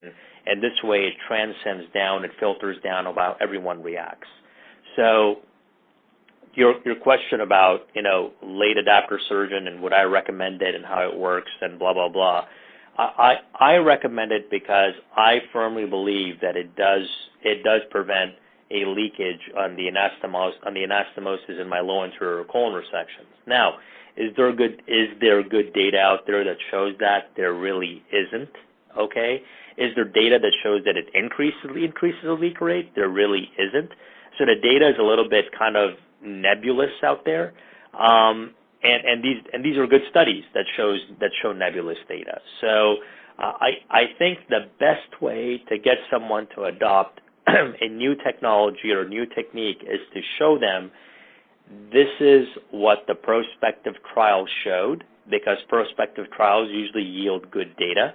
and this way it transcends down, it filters down about how everyone reacts. So your question about, late adapter surgeon and would I recommend it and how it works and blah, blah, blah, I recommend it because I firmly believe that it does prevent a leakage on the anastomosis in my low anterior colon resections. Now, is there good data out there that shows that? There really isn't. Okay, is there data that shows that it increases the leak rate? There really isn't. So the data is a little bit kind of nebulous out there. And these are good studies that show nebulous data. So I think the best way to get someone to adopt a new technology or a new technique is to show them this is what the prospective trial showed, because prospective trials usually yield good data,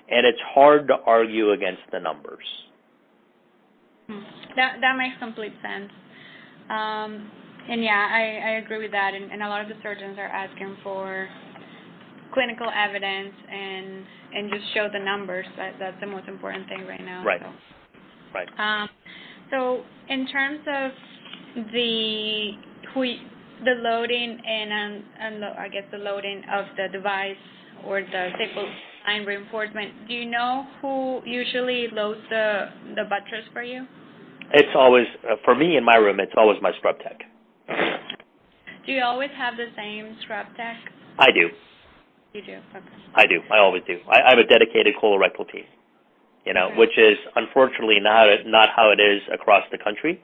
and it's hard to argue against the numbers. That makes complete sense. And yeah, I agree with that. And a lot of the surgeons are asking for clinical evidence and just show the numbers. That's the most important thing right now. Right. So. Right. So in terms of the loading and I guess the loading of the device or the staple line reinforcement, do you know who usually loads the buttress for you? It's always, for me in my room, it's always my scrub tech. Do you always have the same scrub tech? I do. You do? Okay. I do. I always do. I have a dedicated colorectal team, Okay. which is unfortunately not how it is across the country.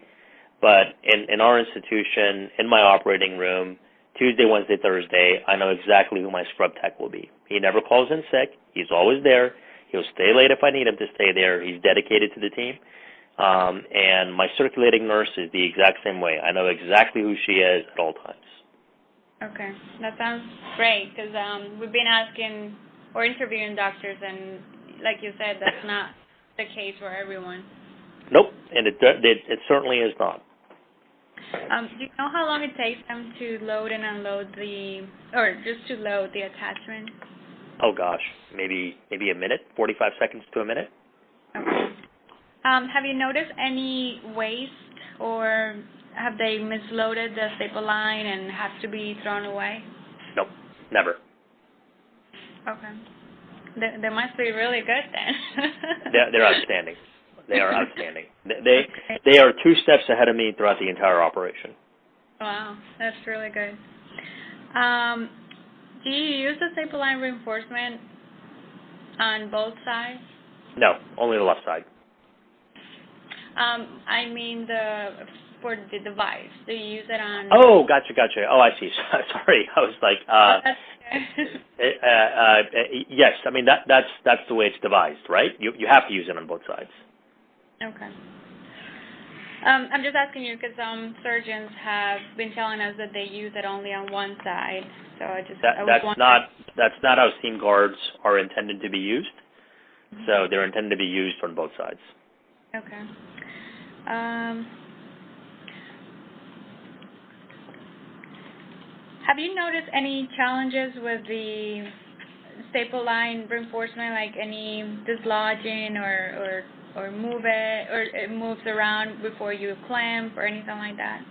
But in our institution, in my operating room, Tuesday, Wednesday, Thursday, I know exactly who my scrub tech will be. He never calls in sick. He's always there. He'll stay late if I need him to stay there. He's dedicated to the team. And my circulating nurse is the exact same way. I know exactly who she is at all times. Okay, that sounds great because we've been asking or interviewing doctors, and like you said, that's not the case for everyone. Nope, and it certainly is not. Do you know how long it takes them to load and unload or just to load the attachment? Oh gosh, maybe a minute, 45 seconds to a minute. Okay. Have you noticed any waste, or have they misloaded the staple line and have to be thrown away? Nope, never. Okay. They must be really good then. They're outstanding. They are outstanding. They are 2 steps ahead of me throughout the entire operation. Wow, that's really good. Do you use the staple line reinforcement on both sides? No, only the left side. I mean for the device. Do you use it on? Oh, gotcha. Oh, I see. Sorry, I was like, yes. I mean that's the way it's devised, right? You have to use it on both sides. Okay. I'm just asking you because some surgeons have been telling us that they use it only on one side. So that's not how seam guards are intended to be used. Mm-hmm. So they're intended to be used on both sides. Okay. Have you noticed any challenges with the staple line reinforcement, like any dislodging or move it, or it moves around before you clamp or anything like that?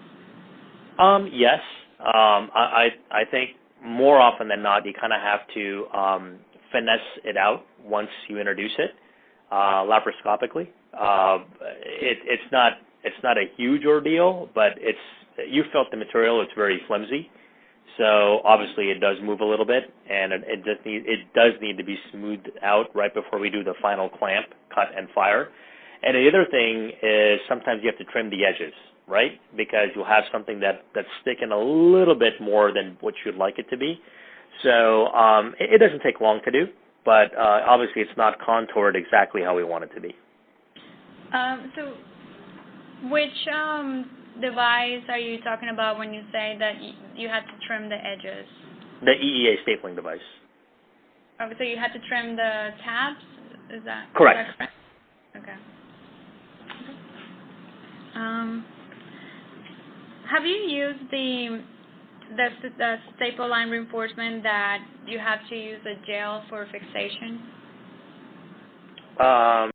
Yes. I think more often than not, you kind of have to finesse it out once you introduce it laparoscopically. It's not a huge ordeal, but you felt the material. It's very flimsy, so obviously it does move a little bit, and it does need to be smoothed out right before we do the final clamp, cut, and fire. And the other thing is sometimes you have to trim the edges, right? Because you'll have something that's sticking a little bit more than what you'd like it to be. So it doesn't take long to do, but obviously it's not contoured exactly how we want it to be. So which device are you talking about when you say that you had to trim the edges? The EEA stapling device. Okay, so you had to trim the tabs? Is that correct? Is that correct? Okay. Have you used the staple line reinforcement that you have to use a gel for fixation?